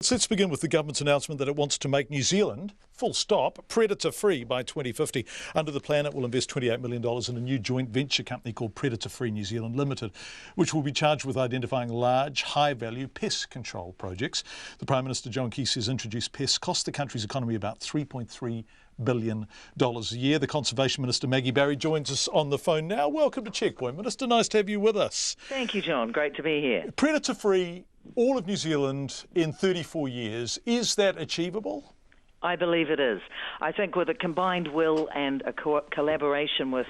Let's begin with the government's announcement that it wants to make New Zealand, full stop, predator free by 2050. Under the plan, it will invest $28 million in a new joint venture company called Predator Free NZ Ltd, which will be charged with identifying large, high-value pest control projects. The Prime Minister, John Key, says introduced pests cost the country's economy about $3.3 billion a year. The Conservation Minister, Maggie Barry, joins us on the phone now. Welcome to Checkpoint, Minister. Nice to have you with us. Thank you, John. Great to be here. Predator free all of New Zealand in 34 years. Is that achievable? I believe it is. I think with a combined will and a collaboration with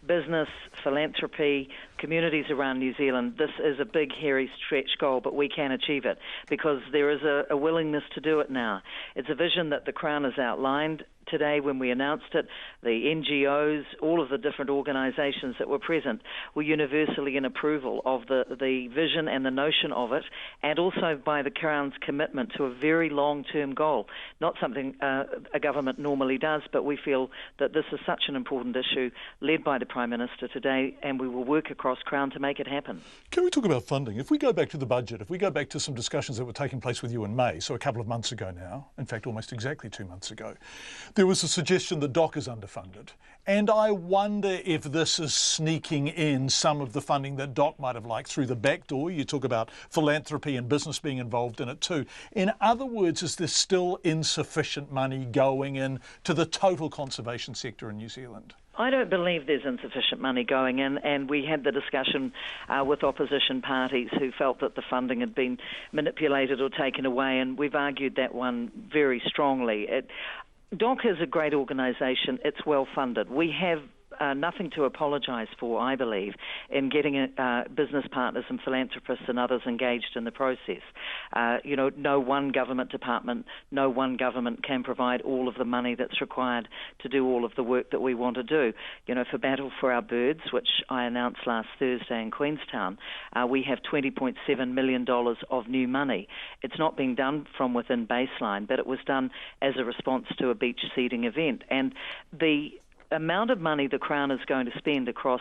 business, philanthropy, communities around New Zealand, this is a big, hairy stretch goal, but we can achieve it because there is a willingness to do it now. It's a vision that the Crown has outlined today when we announced it. The NGOs, all of the different organisations that were present were universally in approval of the vision and the notion of it, and also by the Crown's commitment to a very long-term goal. Not something a government normally does, but we feel that this is such an important issue led by the Prime Minister today, and we will work across Crown to make it happen. Can we talk about funding? If we go back to the budget, if we go back to some discussions that were taking place with you in May, so a couple of months ago now, in fact almost exactly 2 months ago, there was a suggestion that DOC is underfunded. And I wonder if this is sneaking in some of the funding that DOC might have liked through the back door. You talk about philanthropy and business being involved in it too. In other words, is there still insufficient money going in to the total conservation sector in New Zealand? I don't believe there's insufficient money going in, and we had the discussion with opposition parties who felt that the funding had been manipulated or taken away, and we've argued that one very strongly. DOC is a great organisation. It's well funded. We have nothing to apologise for, I believe, in getting business partners and philanthropists and others engaged in the process. No one government department, no one government can provide all of the money that's required to do all of the work that we want to do. For Battle for Our Birds, which I announced last Thursday in Queenstown, we have $20.7 million of new money. It's not being done from within baseline, but it was done as a response to a beach seeding event. And the amount of money the Crown is going to spend across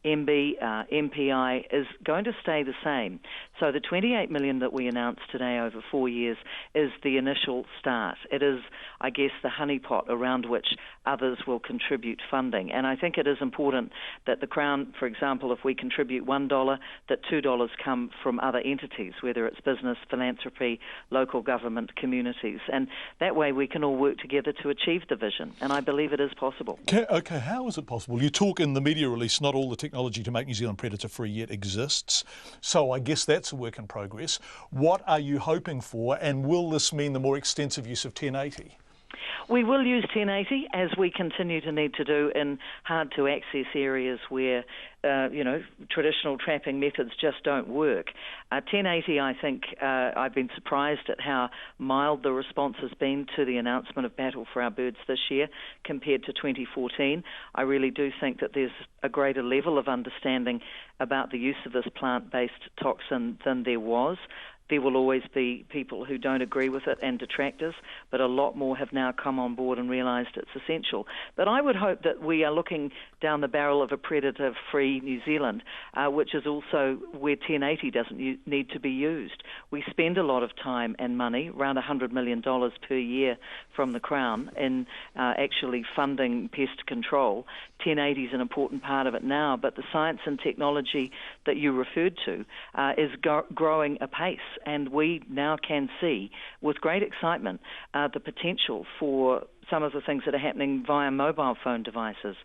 MB, MPI is going to stay the same. So the $28 million that we announced today over 4 years is the initial start. It is, I guess, the honeypot around which others will contribute funding. And I think it is important that the Crown, for example, if we contribute $1, that $2 come from other entities, whether it's business, philanthropy, local government, communities. And that way we can all work together to achieve the vision. And I believe it is possible. Okay, how is it possible? You talk in the media release, not all the technology to make New Zealand predator free yet exists. So I guess that's a work in progress. What are you hoping for, and will this mean the more extensive use of 1080? We will use 1080 as we continue to need to do in hard-to-access areas where, traditional trapping methods just don't work. 1080, I think, I've been surprised at how mild the response has been to the announcement of Battle for Our Birds this year compared to 2014. I really do think that there's a greater level of understanding about the use of this plant-based toxin than there was. There will always be people who don't agree with it and detractors, but a lot more have now come on board and realised it's essential. But I would hope that we are looking down the barrel of a predator-free New Zealand, which is also where 1080 doesn't need to be used. We spend a lot of time and money, around $100 million per year from the Crown, in actually funding pest control. 1080 is an important part of it now, but the science and technology that you referred to is growing apace. And we now can see, with great excitement, the potential for some of the things that are happening via mobile phone devices.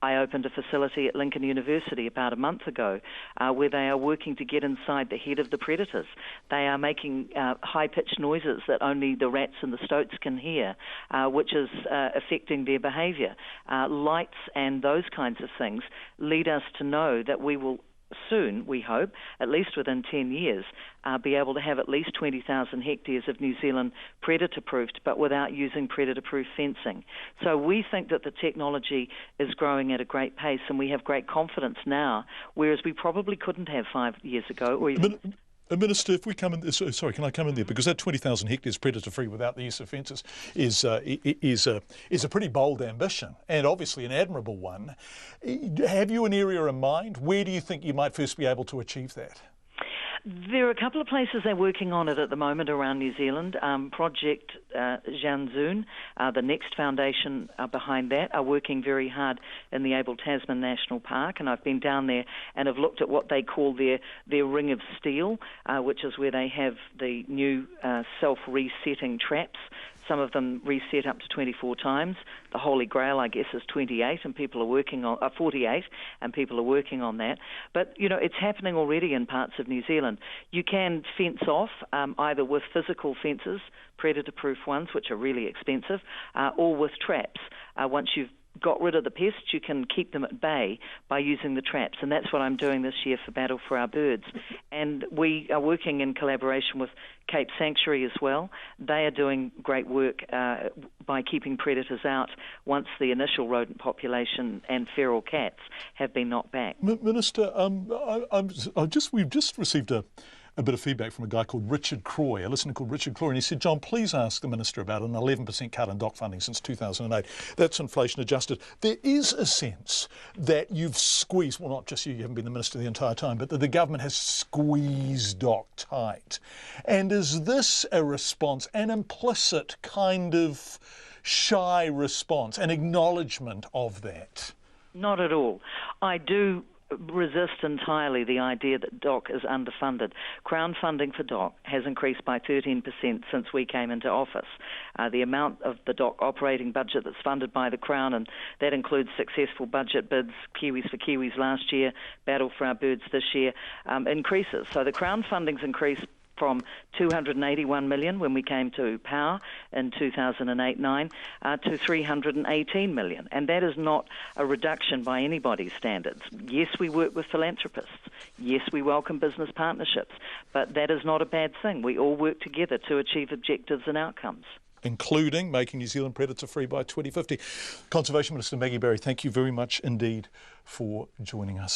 I opened a facility at Lincoln University about a month ago where they are working to get inside the head of the predators. They are making high-pitched noises that only the rats and the stoats can hear, which is affecting their behaviour. Lights and those kinds of things lead us to know that we will soon, we hope, at least within 10 years, be able to have at least 20,000 hectares of New Zealand predator-proofed, but without using predator-proof fencing. So we think that the technology is growing at a great pace, and we have great confidence now, whereas we probably couldn't have 5 years ago or even... Minister, if we come in, sorry, can I come in there? Because that 20,000 hectares predator-free without the use of fences is a pretty bold ambition, and obviously an admirable one. Have you an area in mind? Where do you think you might first be able to achieve that? There are a couple of places they're working on it at the moment around New Zealand. Project Janzoon, the Next Foundation behind that, are working very hard in the Abel Tasman National Park, and I've been down there and have looked at what they call their Ring of Steel, which is where they have the new self-resetting traps. Some of them reset up to 24 times. The Holy Grail, I guess, is 28, and people are working on 48, and people are working on that. But it's happening already in parts of New Zealand. You can fence off either with physical fences, predator-proof ones, which are really expensive, or with traps. Once you've got rid of the pests, you can keep them at bay by using the traps, and that's what I'm doing this year for Battle for Our Birds. And we are working in collaboration with Cape Sanctuary as well. They are doing great work by keeping predators out once the initial rodent population and feral cats have been knocked back. Minister, we've just received a bit of feedback from a guy called Richard Croy, a listener called Richard Croy, and he said, John, please ask the Minister about an 11% cut in DOC funding since 2008. That's inflation adjusted. There is a sense that you've squeezed, well, not just you haven't been the Minister the entire time, but that the government has squeezed DOC tight. And is this a response, an implicit kind of shy response, an acknowledgement of that? Not at all. I do resist entirely the idea that DOC is underfunded. Crown funding for DOC has increased by 13% since we came into office. The amount of the DOC operating budget that's funded by the Crown, and that includes successful budget bids, Kiwis for Kiwis last year, Battle for Our Birds this year, increases. So the Crown funding's increased from 281 million when we came to power in 2008-9 to 318 million. And that is not a reduction by anybody's standards. Yes, we work with philanthropists. Yes, we welcome business partnerships. But that is not a bad thing. We all work together to achieve objectives and outcomes, including making New Zealand predator free by 2050. Conservation Minister Maggie Barry, thank you very much indeed for joining us.